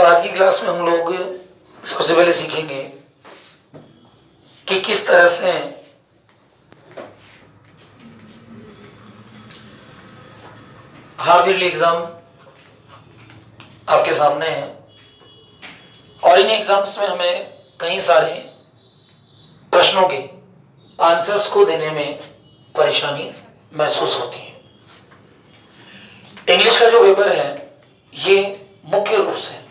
आज की क्लास में हम लोग सबसे पहले सीखेंगे कि किस तरह से हाफ ईयरली एग्जाम आपके सामने है और इन एग्जाम्स में हमें कई सारे प्रश्नों के आंसर्स को देने में परेशानी महसूस होती है। इंग्लिश का जो पेपर है ये मुख्य रूप से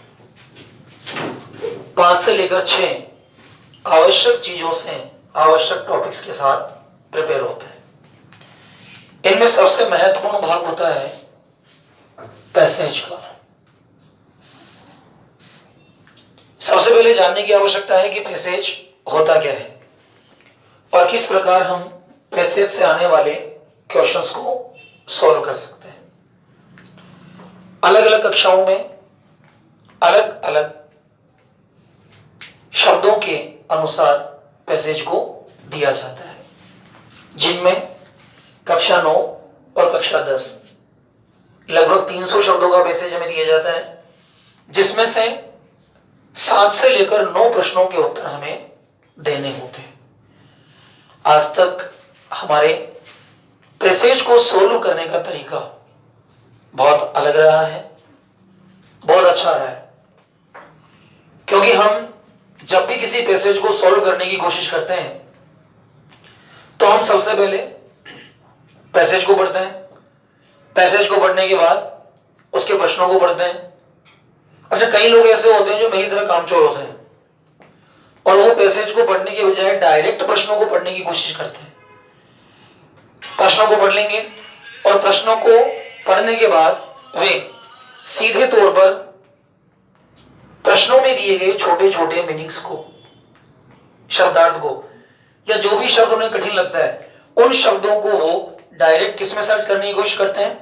5 से लेकर 6 आवश्यक चीजों से आवश्यक टॉपिक्स के साथ प्रिपेयर होता है। इनमें सबसे महत्वपूर्ण भाग होता है पैसेज का। सबसे पहले जानने की आवश्यकता है कि पैसेज होता क्या है और किस प्रकार हम पैसेज से आने वाले क्वेश्चंस को सॉल्व कर सकते हैं। अलग अलग कक्षाओं में अलग अलग शब्दों के अनुसार पैसेज को दिया जाता है, जिनमें कक्षा 9 और कक्षा 10 लगभग 300 शब्दों का पैसेज हमें दिया जाता है, जिसमें से 7 से लेकर 9 प्रश्नों के उत्तर हमें देने होते हैं। आज तक हमारे पैसेज को सोल्व करने का तरीका बहुत अलग रहा है, बहुत अच्छा रहा है, क्योंकि हम जब भी किसी पैसेज को सॉल्व करने की कोशिश करते हैं तो हम सबसे पहले पैसेज को पढ़ते हैं। पैसेज को पढ़ने के बाद उसके प्रश्नों को पढ़ते हैं। अच्छा, कई लोग ऐसे होते हैं जो मेरी तरह कामचोर होते हैं और वो पैसेज को पढ़ने के बजाय डायरेक्ट प्रश्नों को पढ़ने की कोशिश करते हैं। प्रश्नों को पढ़ लेंगे और प्रश्नों को पढ़ने के बाद वे सीधे तौर पर प्रश्नों में दिए गए छोटे छोटे मीनिंग्स को, शब्दार्थ को, या जो भी शब्द उन्हें कठिन लगता है उन शब्दों को वो डायरेक्ट किस में सर्च करने की कोशिश करते हैं,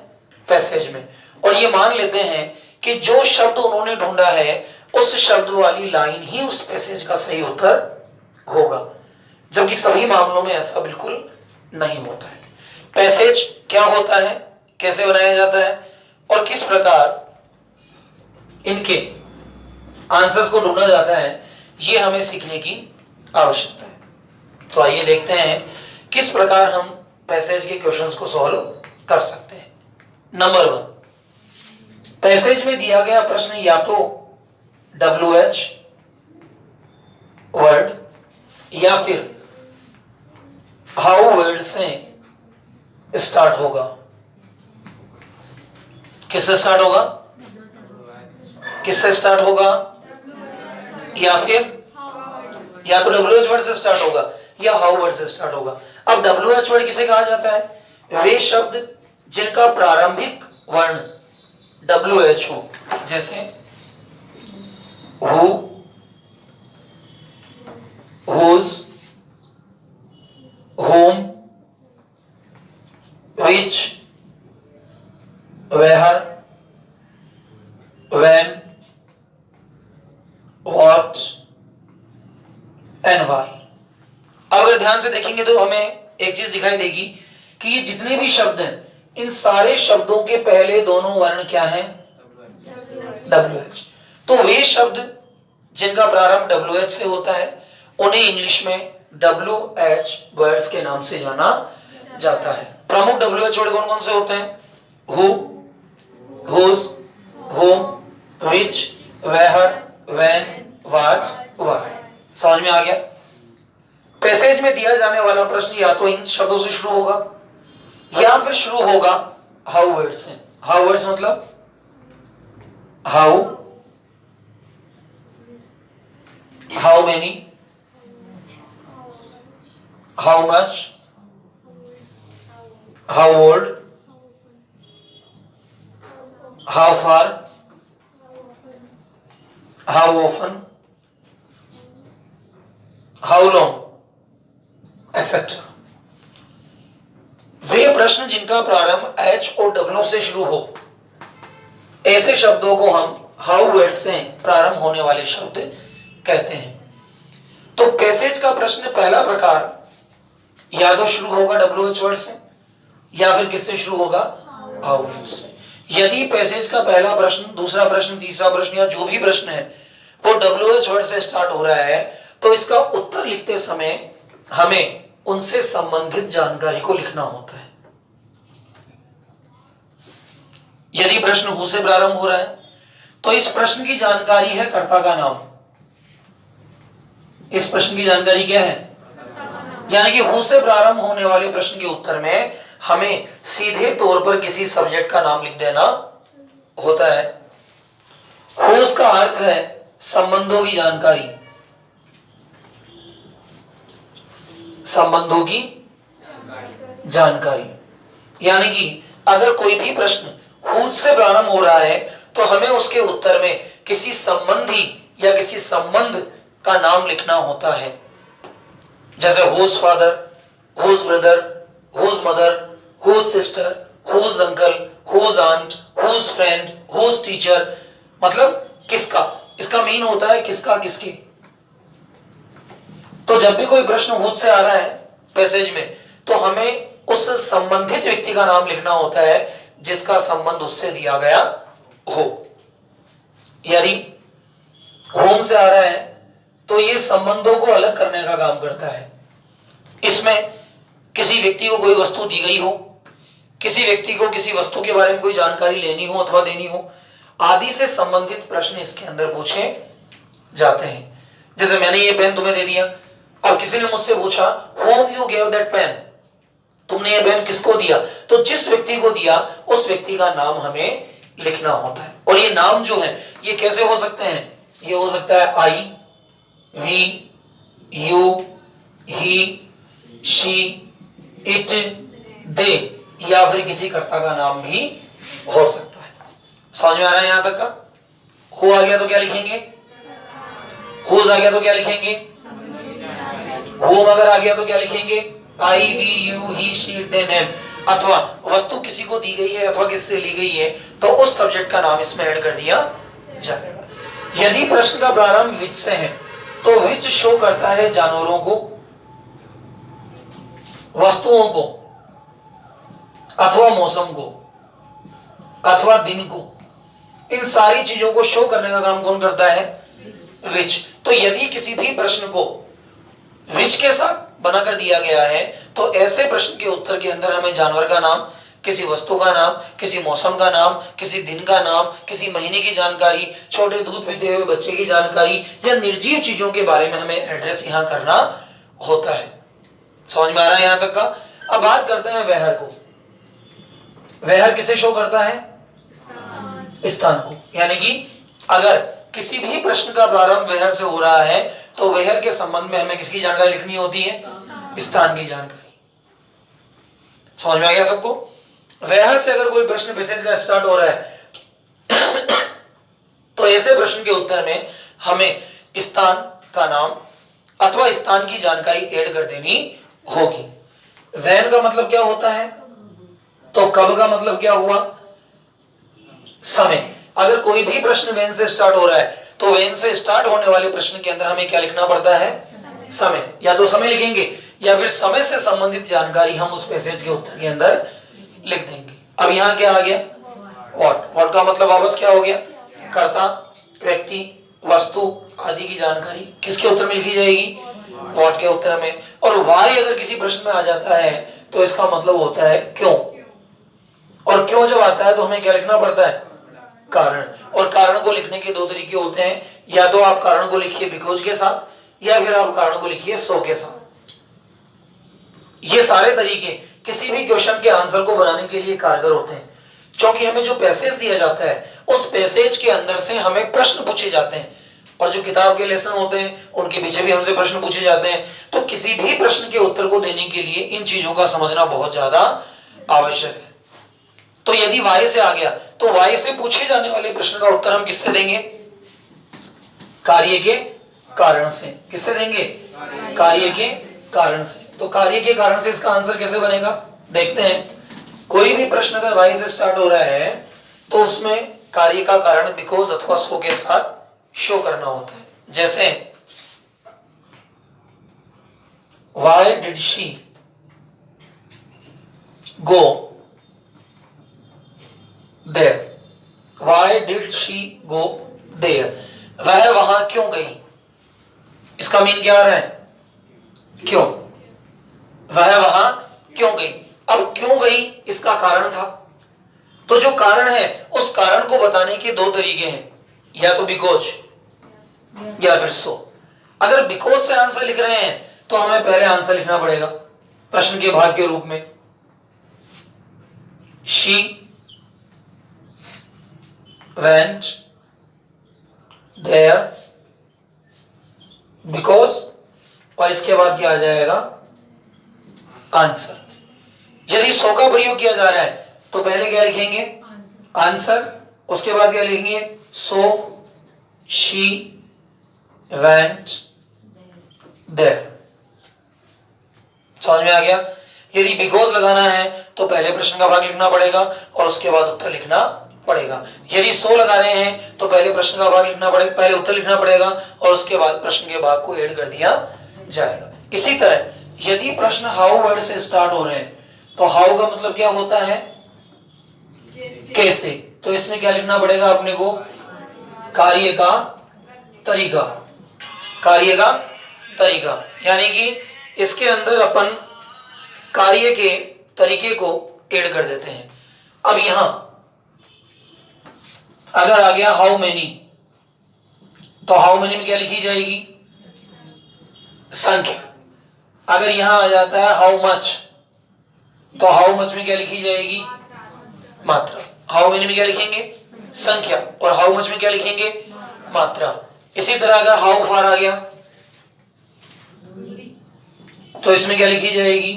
पैसेज में। और ये मान लेते हैं कि जो शब्द उन्होंने ढूंढा है उस शब्द वाली लाइन ही उस पैसेज का सही उत्तर होगा, जबकि सभी मामलों में ऐसा बिल्कुल नहीं होता है। पैसेज क्या होता है, कैसे बनाया जाता है और किस प्रकार इनके आंसर्स को ढूंढा जाता है, ये हमें सीखने की आवश्यकता है। तो आइए देखते हैं किस प्रकार हम पैसेज के क्वेश्चंस को सॉल्व कर सकते हैं। नंबर 1, पैसेज में दिया गया प्रश्न या तो WH वर्ड या फिर हाउ वर्ड से स्टार्ट होगा। किससे स्टार्ट होगा? किससे स्टार्ट होगा? या फिर या तो WH वर्ड से स्टार्ट होगा या हाउ वर्ड से स्टार्ट होगा। अब WH वर्ड किसे कहा जाता है? वे शब्द जिनका प्रारंभिक वर्ण WH हो, जैसे who, whose, whom, which, where, when, what and why। अगर ध्यान से देखेंगे तो हमें एक चीज दिखाई देगी कि ये जितने भी शब्द हैं इन सारे शब्दों के पहले दोनों वर्ण क्या हैं? WH। तो वे शब्द जिनका प्रारंभ WH से होता है उन्हें इंग्लिश में WH वर्ड्स के नाम से जाना जाता है। प्रमुख WH वर्ड कौन कौन से होते हैं? who, whose, whom, which, where, when, what, why। समझ में आ गया? पैसेज में दिया जाने वाला प्रश्न या तो इन शब्दों से शुरू होगा या फिर शुरू होगा हाउ वर्ड से। हाउ वर्ड्स मतलब how, how many, how much, how old, how far, how often, how long, etcetera. वे प्रश्न जिनका प्रारंभ H और W से शुरू हो, ऐसे शब्दों को हम हाउ वर्ड से प्रारंभ होने वाले शब्द कहते हैं। तो पैसेज का प्रश्न पहला प्रकार या तो शुरू होगा WH वर्ड से या फिर किससे शुरू होगा? हाउ वर्ड से। यदि पैसेज का पहला प्रश्न, दूसरा प्रश्न, तीसरा प्रश्न या जो भी प्रश्न है वो WH वर्ड से स्टार्ट हो रहा है, तो इसका उत्तर लिखते समय हमें उनसे संबंधित जानकारी को लिखना होता है। यदि प्रश्न हु से प्रारंभ हो रहा है तो इस प्रश्न की जानकारी है कर्ता का नाम। इस प्रश्न की जानकारी क्या है? यानी कि हु से प्रारंभ होने वाले प्रश्न के उत्तर में हमें सीधे तौर पर किसी सब्जेक्ट का नाम लिख देना होता है। हुज का अर्थ है संबंधों की जानकारी, संबंधों की जानकारी। यानी कि अगर कोई भी प्रश्न हुज से प्रारंभ हो रहा है तो हमें उसके उत्तर में किसी संबंधी या किसी संबंध का नाम लिखना होता है। जैसे whose father, whose brother, whose mother, whose sister, whose uncle, whose aunt, whose friend, whose teacher, मतलब किसका। इसका मीन होता है किसका, किसकी। तो जब भी कोई प्रश्न हुज से आ रहा है पैसेज में तो हमें उस संबंधित व्यक्ति का नाम लिखना होता है जिसका संबंध उससे दिया गया हो। यदि होम से आ रहा है तो ये संबंधों को अलग करने का काम करता है। इसमें किसी व्यक्ति को कोई वस्तु दी गई हो, किसी व्यक्ति को किसी वस्तु के बारे में कोई जानकारी लेनी हो अथवा देनी हो आदि से संबंधित प्रश्न इसके अंदर पूछे जाते हैं। जैसे मैंने ये पेन तुम्हें दे दिया, अब किसी ने मुझसे पूछा home you gave that pain, तुमने ये पेन किसको दिया, तो जिस व्यक्ति को दिया उस व्यक्ति का नाम हमें लिखना होता है। और ये नाम जो है ये कैसे हो सकते हैं? ये हो सकता है I, we, you, he, she, it, they, या फिर किसी कर्ता का नाम भी हो सकता है। समझ में आ रहा है यहां तक का? हो आ गया तो क्या लिखेंगे? हुज आ गया तो क्या लिखेंगे? होम अगर आ गया तो क्या लिखेंगे? I, we, you, he, she, it, they, name. अथवा वस्तु किसी को दी गई है अथवा किससे ली गई है तो उस सब्जेक्ट का नाम इसमें ऐड कर दिया जाएगा। यदि प्रश्न का प्रारंभ विच से है तो विच शो करता है जानवरों को, वस्तुओं को, अथवा मौसम को, अथवा दिन को। इन सारी चीजों को शो करने का काम कौन करता है? विच। तो यदि किसी भी प्रश्न को विच के साथ बनाकर दिया गया है तो ऐसे प्रश्न के उत्तर के अंदर हमें जानवर का नाम, किसी वस्तु का नाम, किसी मौसम का नाम, किसी दिन का नाम, किसी महीने की जानकारी, छोटे दूध पीते हुए बच्चे की जानकारी या निर्जीव चीजों के बारे में हमें एड्रेस यहां करना होता है। समझ में आ रहा है यहां तक का? अब बात करते हैं वेहर को। वेहर किसे शो करता है? स्थान को। यानी कि अगर किसी भी प्रश्न का प्रारंभ वेहर से हो रहा है तो वेहर के संबंध में हमें किसकी जानकारी लिखनी होती है? स्थान की जानकारी। समझ में आ गया सबको? वेहर से अगर कोई प्रश्न पैसेज का स्टार्ट हो रहा है तो ऐसे प्रश्न के उत्तर में हमें स्थान का नाम अथवा स्थान की जानकारी ऐड कर देनी होगी। वैन का मतलब क्या होता है? तो कब का मतलब क्या हुआ? समय। अगर कोई भी प्रश्न वेन से स्टार्ट हो रहा है तो वेन से स्टार्ट होने वाले प्रश्न के अंदर हमें क्या लिखना पड़ता है? समय। या तो समय लिखेंगे या फिर समय से संबंधित जानकारी हम उस पैसेज के उत्तर के अंदर लिख देंगे। अब यहां क्या आ गया? व्हाट। व्हाट का मतलब वापस क्या हो गया? कर्ता, व्यक्ति, वस्तु आदि की जानकारी किसके उत्तर में लिखी जाएगी? व्हाट के उत्तर में। और वाई अगर किसी प्रश्न में आ जाता है तो इसका मतलब होता है क्यों। और क्यों जब आता है तो हमें क्या लिखना पड़ता है? कारण। और कारण को लिखने के दो तरीके होते हैं, या तो आप कारण को लिखिए बिकॉज के साथ या फिर आप कारण को लिखिए सो के साथ। ये सारे तरीके किसी भी क्वेश्चन के आंसर को बनाने के लिए कारगर होते हैं, क्योंकि हमें जो पैसेज दिया जाता है उस पैसेज के अंदर से हमें प्रश्न पूछे जाते हैं और जो किताब के लेसन होते हैं उनके पीछे भी हमसे प्रश्न पूछे जाते हैं। तो किसी भी प्रश्न के उत्तर को देने के लिए इन चीजों का समझना बहुत ज्यादा आवश्यक है। तो यदि वाई से आ गया तो वाई से पूछे जाने वाले प्रश्न का उत्तर हम किससे देंगे? कार्य के कारण से। किससे देंगे? कार्य के कारण से। तो कार्य के कारण से इसका आंसर कैसे बनेगा देखते हैं। कोई भी प्रश्न अगर वाई से स्टार्ट हो रहा है तो उसमें कार्य का कारण बिकॉज अथवा सो के साथ शो करना होता है। जैसे why did she go there. Why did she go there? वह वहां क्यों गई? इसका मीन क्या आ रहा है? क्यों? वह वहां क्यों गई? अब क्यों गई इसका कारण था, तो जो कारण है उस कारण को बताने के दो तरीके हैं, या तो बिकॉज या फिर सो। अगर बिकॉज से आंसर लिख रहे हैं तो हमें पहले आंसर लिखना पड़ेगा प्रश्न के भाग के रूप में। शी वेंट देयर बिकॉज, और इसके बाद क्या आ जाएगा? आंसर। यदि सो का प्रयोग किया जा रहा है तो पहले क्या लिखेंगे? आंसर। उसके बाद क्या लिखेंगे? So she went there. समझ में आ गया? यदि बिकॉज लगाना है तो पहले प्रश्न का भाग लिखना पड़ेगा और उसके बाद उत्तर लिखना पड़ेगा। यदि सो लगा रहे हैं तो पहले प्रश्न का भाग लिखना पड़ेगा, पहले उत्तर लिखना पड़ेगा और उसके बाद प्रश्न के भाग को ऐड कर दिया जाएगा। इसी तरह यदि प्रश्न हाउ वर्ड से स्टार्ट हो रहे हैं तो हाउ का मतलब क्या होता है? कैसे। तो इसमें क्या लिखना पड़ेगा अपने को? कार्य का तरीका। कार्य का तरीका, यानी कि इसके अंदर अपन कार्य के तरीके को ऐड कर देते हैं। अब यहां अगर आ गया हाउ मेनी, तो हाउ मेनी में क्या लिखी जाएगी? संख्या। अगर यहां आ जाता है हाउ मच, तो हाउ मच में क्या लिखी जाएगी? मात्रा। हाउ मेनी में क्या लिखेंगे? संख्या। और हाउ मच में क्या लिखेंगे? मात्रा। इसी तरह अगर हाउ फार आ गया तो इसमें क्या लिखी जाएगी?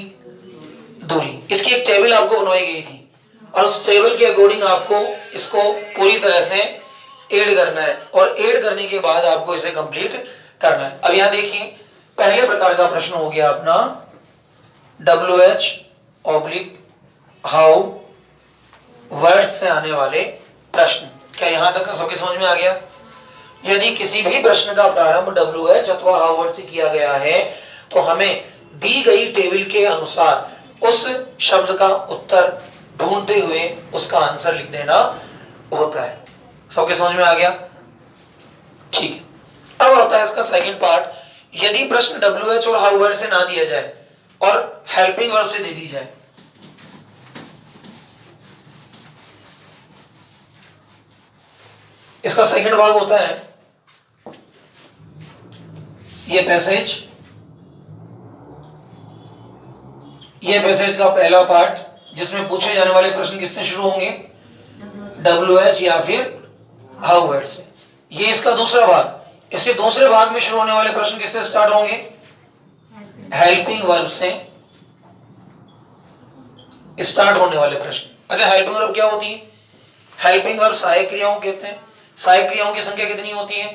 दूरी। इसकी एक टेबल आपको बनवाई गई थी और उस टेबल के अकॉर्डिंग आपको इसको पूरी तरह से ऐड करना है और ऐड करने के बाद आपको इसे कंप्लीट करना है। अब यहां देखिए, पहले प्रकार का प्रश्न हो गया अपना WH/ हाउ वर्ड से आने वाले प्रश्न। क्या यहां तक का सबके समझ में आ गया? यदि किसी भी प्रश्न का प्रारंभ WH अथवा हाउ वर्ड से किया गया है तो हमें दी गई टेबल के अनुसार उस शब्द का उत्तर ढूंढते हुए उसका आंसर लिख देना होता है। सबके समझ में आ गया? ठीक है। अब आता है इसका सेकंड पार्ट। यदि प्रश्न WH और हाउ वर्ड से ना दिया जाए और हेल्पिंग वर्ब से दे दी जाए, इसका सेकंड भाग होता है ये पैसेज। ये पैसेज का पहला पार्ट जिसमें पूछे जाने वाले प्रश्न किससे शुरू होंगे? WH या फिर हाउ वर्ड से। ये इसका दूसरा भाग। इसके दूसरे भाग में शुरू होने वाले प्रश्न किससे स्टार्ट होंगे? हेल्पिंग वर्ब से स्टार्ट होने वाले प्रश्न। अच्छा, हेल्पिंग वर्ब क्या होती है? हेल्पिंग वर्ब सहायक क्रियाओं कहते हैं। सहायक क्रियाओं की संख्या कितनी होती है?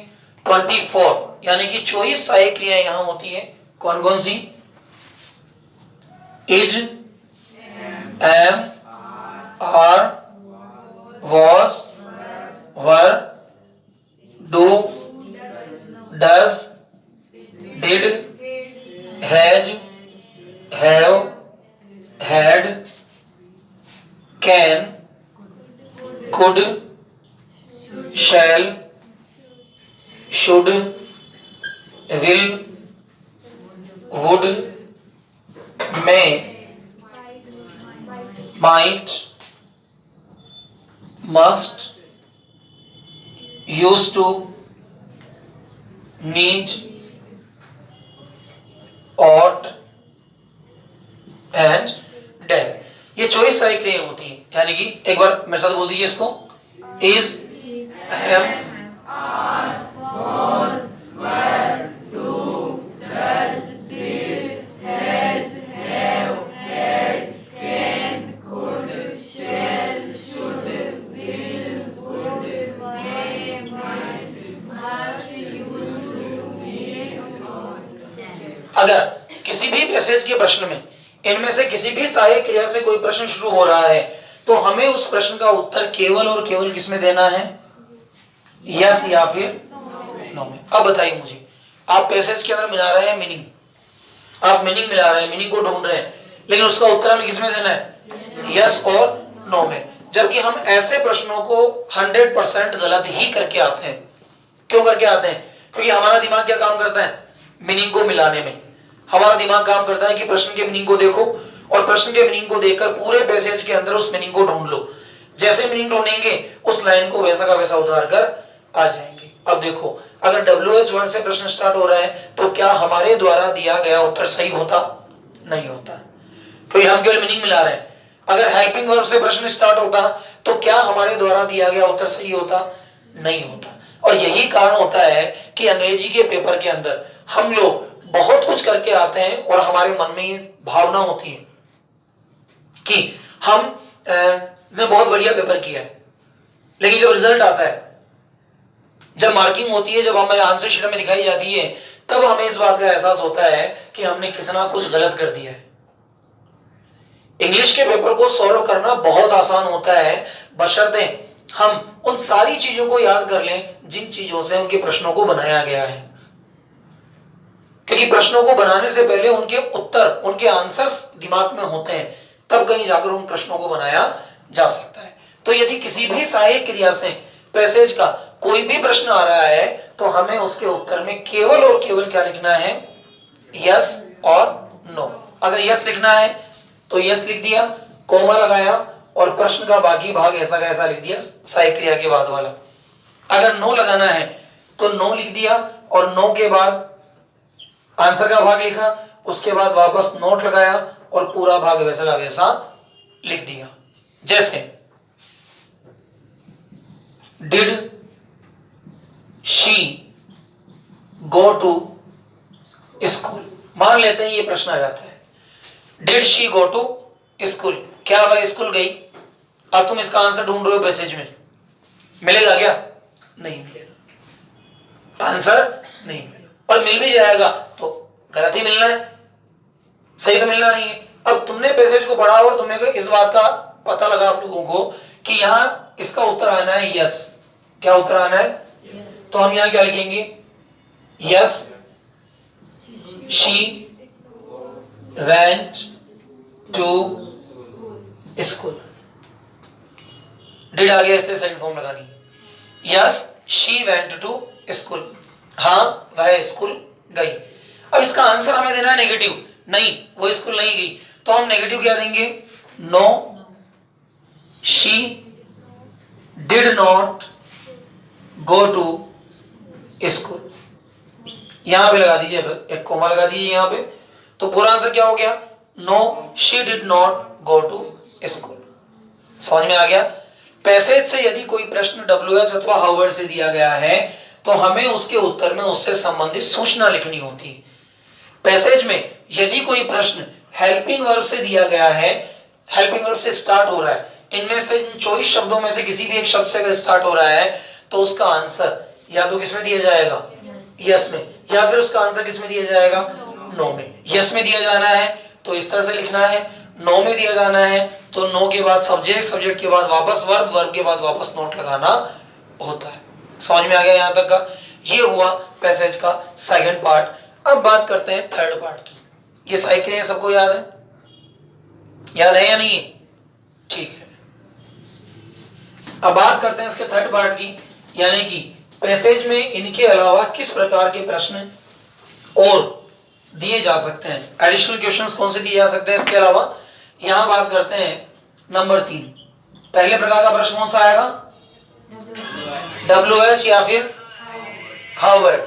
24, यानी कि 24 सहायक क्रियाएं यहां होती है। कौन कौन सी? Is, am, are, was, were, do, does, did, has, have, had, can, could, shall, should, will, would, may, might, must, used to, need, ought and dare। ये 24 सहायक क्रियाएं होती हैं। यानी कि एक बार मेरे साथ बोल दीजिए इसको। is, am, was, were, do, does, did, has, have, had, can, could, shall, should, will, would, may, might, must, used to, need, ought। अगर किसी भी पैसेज के प्रश्न में इनमें से किसी भी सहायक क्रिया से कोई प्रश्न शुरू हो रहा है तो हमें उस प्रश्न का उत्तर केवल और केवल किसमें देना है? यस या फिर नो में। अब बताइए मुझे, आप पैसेज के अंदर मिला रहे हैं मीनिंग, आप मीनिंग मिला रहे हैं, मीनिंग को ढूंढ रहे हैं, लेकिन उसका उत्तर हमें किसमें देना है? यस और नो में। जबकि हम ऐसे प्रश्नों को 100% गलत ही करके आते हैं। क्यों करके आते हैं? क्योंकि हमारा दिमाग क्या काम करता है? मीनिंग को मिलाने में। हमारा दिमाग काम करता है कि प्रश्न के मीनिंग को देखो और प्रश्न के मीनिंग को देखकर पूरे पैसेज के अंदर उस मीनिंग को ढूंढ लो। जैसे मीनिंग ढूंढेंगे उस लाइन को वैसा का वैसा उतार कर आ जाएंगे। अब देखो, अगर WH वर्ड से प्रश्न स्टार्ट हो रहा है तो क्या हमारे द्वारा दिया गया उत्तर सही होता? नहीं होता, क्योंकि हम केवल मीनिंग मिला रहे हैं। अगर हेल्पिंग वर्ब से प्रश्न स्टार्ट होता तो क्या हमारे द्वारा दिया गया उत्तर सही होता? नहीं होता। और यही कारण होता है कि अंग्रेजी के पेपर के अंदर हम लोग बहुत कुछ करके आते हैं और हमारे मन में ये भावना होती है कि हम ने बहुत बढ़िया पेपर किया है, लेकिन जब रिजल्ट आता है, जब मार्किंग होती है, जब हमें आंसर शीट में दिखाई जाती है, तब हमें इस बात का एहसास होता है कि हमने कितना कुछ गलत कर दिया है। इंग्लिश के पेपर को सॉल्व करना बहुत आसान होता है, बशर्ते हम उन सारी चीजों को याद कर लें जिन चीजों से उनके प्रश्नों को बनाया गया है। क्योंकि प्रश्नों को बनाने से पहले उनके उत्तर, उनके आंसर्स दिमाग में होते हैं, तब कहीं जाकर उन प्रश्नों को बनाया जा सकता है। तो यदि किसी भी सहायक क्रिया से पैसेज का कोई भी प्रश्न आ रहा है तो हमें उसके उत्तर में केवल और केवल क्या लिखना है? यस और नो। अगर यस लिखना है तो यस लिख दिया, कोमा लगाया और प्रश्न का बाकी भाग ऐसा का ऐसा लिख दिया, सहायक क्रिया के बाद वाला। अगर नो लगाना है तो नो लिख दिया और नो के बाद आंसर का भाग लिखा, उसके बाद वापस नोट लगाया और पूरा भाग वैसा का वैसा लिख दिया। जैसे did she go to school, मान लेते हैं ये प्रश्न आ जाता है, did she go to school, क्या वह स्कूल गई? अब तुम इसका आंसर ढूंढ रहे हो पैसेज में, मिलेगा क्या? नहीं मिलेगा, आंसर नहीं मिलेगा। और मिल भी जाएगा तो गलत ही मिलना है, सही तो मिलना नहीं है। अब तुमने पैसेज को पढ़ा और तुम्हें इस बात का पता लगा आप लोगों को कि यहां इसका उत्तर आना है यस। क्या उत्तर आना है? तो हम यहां क्या लिखेंगे? Yes she went to school. Did आ गया इसलिए सेकंड फॉर्म लगानी है। Yes she went to school, हाँ वह स्कूल गई। अब इसका आंसर हमें देना है नेगेटिव, नहीं वो स्कूल नहीं गई, तो हम नेगेटिव क्या देंगे? No she did not go to school. यहां पे लगा दीजिए, एक कोमा लगा दीजिए यहां पे, तो पूरा आंसर क्या हो गया? No she did not go to school. समझ में आ गया? पैसेज से यदि कोई प्रश्न WH अथवा हावर्ड से दिया गया है तो हमें उसके उत्तर में उससे संबंधित सूचना लिखनी होती है। पैसेज में यदि कोई प्रश्न हेल्पिंग वर्ब से दिया गया है, हेल्पिंग वर्ब से स्टार्ट हो रहा है, इनमें से 24 शब्दों में से किसी भी एक शब्द से अगर स्टार्ट हो रहा है तो उसका आंसर या तो किसमें दिया जाएगा? यस में, या फिर उसका आंसर किसमें दिया जाएगा? नो में। यस में दिया जाना है तो इस तरह से लिखना है, नो में दिया जाना है तो नो के बाद सब्जेक्ट, सब्जेक्ट के बाद वापस वर्ब, वर्ब के बाद वापस नोट लगाना होता है। समझ में आ गया यहां तक का? ये हुआ पैसेज का सेकंड पार्ट। अब बात करते हैं थर्ड पार्ट की। ये सहायक क्रियाएं सबको याद है? याद है या नहीं है? ठीक है। अब बात करते हैं इसके थर्ड पार्ट की, यानी कि पैसेज में इनके अलावा किस प्रकार के प्रश्न और दिए जा सकते हैं, एडिशनल क्वेश्चंस कौन से दिए जा सकते हैं इसके अलावा। यहां बात करते हैं नंबर 3। पहले प्रकार का प्रश्न कौन सा आएगा? WH या फिर हावर्ड।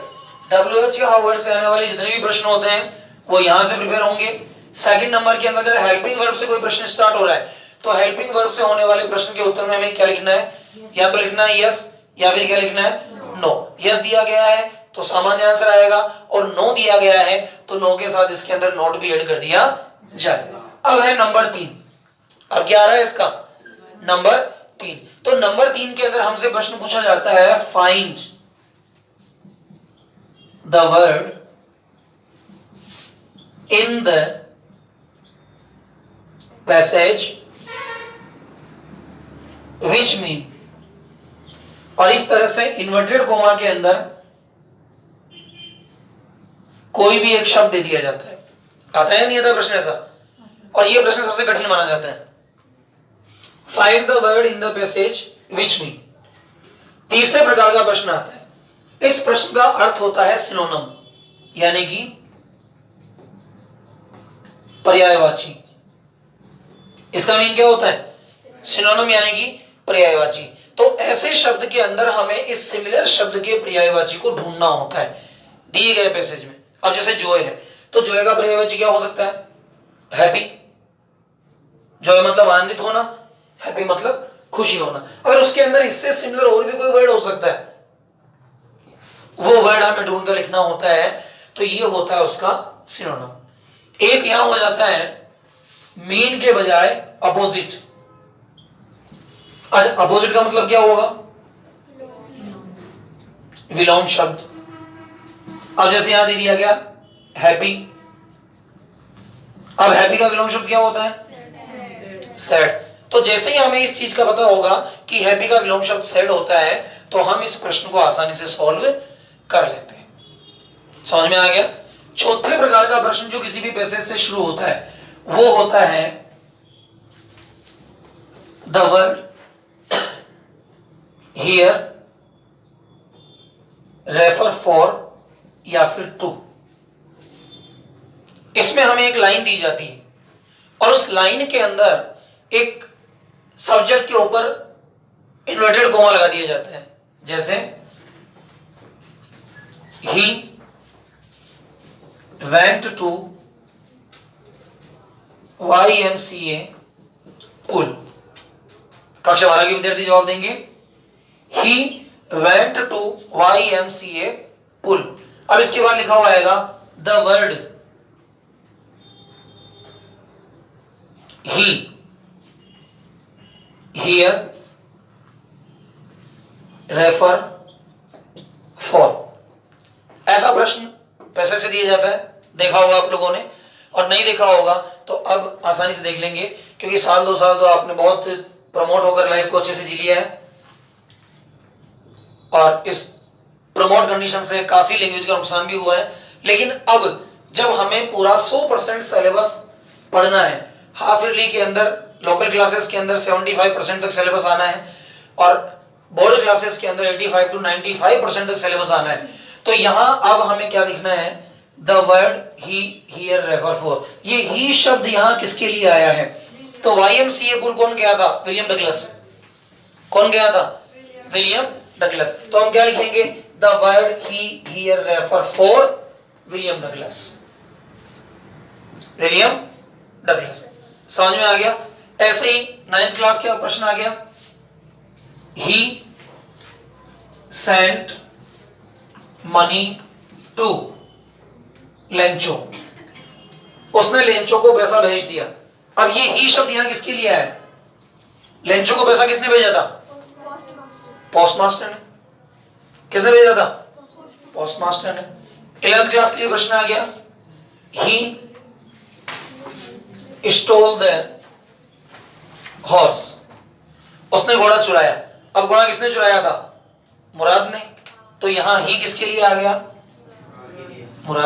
WH या हावर्ड से आने वाले जितने भी प्रश्न होते हैं वो यहां से प्रिपेयर होंगे। सेकंड नंबर के अंदर हेल्पिंग वर्ब से कोई प्रश्न स्टार्ट हो रहा है तो हेल्पिंग वर्ब से होने वाले प्रश्न के उत्तर में हमें क्या लिखना है? या तो लिखना है यस या फिर क्या लिखना है? नो। यस दिया गया है तो सामान्य आंसर आएगा और नो दिया गया है तो नो के साथ इसके अंदर नोट भी ऐड कर दिया जाएगा। अब है नंबर 3। अब क्या आ रहा है इसका? नंबर 3। तो नंबर 3 के अंदर हमसे प्रश्न पूछा जाता है, find the word in the passage which mean, और इस तरह से इन्वर्टेड कोमा के अंदर कोई भी एक शब्द दे दिया जाता है। आता है नहीं आता प्रश्न ऐसा? और यह प्रश्न सबसे कठिन माना जाता है। Find the word in the passage which mean. तीसरे प्रकार का प्रश्न आता है। इस प्रश्न का अर्थ होता है सिनोनिम, यानी कि पर्यायवाची। इसका मीन क्या होता है? सिनोनिम यानी कि पर्यायवाची। तो ऐसे शब्द के अंदर हमें इस सिमिलर शब्द के पर्यायवाची को ढूंढना होता है दिए गए पैसेज में। अब जैसे जॉय है, तो जॉय का पर्यायवाची क्या हो सकता है? हैप्पी। जॉय मतलब आनंदित होना, हैप्पी मतलब खुशी होना। अगर उसके अंदर इससे सिमिलर और भी कोई वर्ड हो सकता है, वो वर्ड हमें ढूंढ कर लिखना होता है, तो ये होता है उसका सिनोनिम। एक यहां हो जाता है मीन के बजाय अपोजिट। अच्छा, अपोजिट का मतलब क्या होगा? विलोम शब्द। अब जैसे यहां दे दिया गया हैप्पी, अब हैप्पी का विलोम शब्द क्या होता है? सैड। तो जैसे ही हमें इस चीज का पता होगा कि हैप्पी का विलोम शब्द सैड होता है, तो हम इस प्रश्न को आसानी से सॉल्व कर लेते हैं। समझ में आ गया? चौथे प्रकार का प्रश्न जो किसी भी पैसेज से शुरू होता है, वो होता है the word here refer for या फिर टू। इसमें हमें एक लाइन दी जाती है और उस लाइन के अंदर एक सब्जेक्ट के ऊपर इन्वर्टेड कोमा लगा दिया जाता है। जैसे ही वेंट टू YMCA पुल। कक्षा 12 के विद्यार्थी जवाब देंगे ही वेंट टू YMCA पुल। अब इसके बाद लिखा हुआ आएगा the word he here refer for. ऐसा प्रश्न पैसे से दिया जाता है, देखा होगा आप लोगों ने, और नहीं देखा होगा तो अब आसानी से देख लेंगे, क्योंकि साल 2 साल तो आपने बहुत प्रमोट होकर लाइफ को अच्छे से जी लिया है, और इस प्रमोट कंडीशन से काफी लैंग्वेज का नुकसान भी हुआ है। लेकिन अब जब हमें पूरा 100% सिलेबस पढ़ना है, हाफ ईयरली के अंदर लोकल क्लासेस के अंदर 75% तक सिलेबस आना है, और बोर्ड क्लासेस के अंदर 85 to 95% तक सिलेबस आना है, तो यहां अब हमें क्या लिखना है? The word he here refer for. ये ही शब्द यहां किसके लिए आया है? तो YMCA पुल कौन गया था? William Douglas. कौन गया था? William Douglas. तो हम क्या लिखेंगे? The word he here refer for William Douglas. William Douglas. समझ में आ गया? ऐसे ही 9th क्लास का प्रश्न आ गया, ही सेंट मनी टू लेंचो। उसने लेंचो को पैसा भेज दिया। अब ये ही शब्द यहां किसके लिए है? लेंचो को पैसा किसने भेजा था? पोस्टमास्टर ने। किसने भेजा था? पोस्टमास्टर ने। 11th क्लास के लिए प्रश्न आ गया, ही स्टोल द हॉर्स। उसने घोड़ा चुराया। अब घोड़ा किसने चुराया था? मुराद ने। तो यहां ही किसके लिए आ गया? मुराद।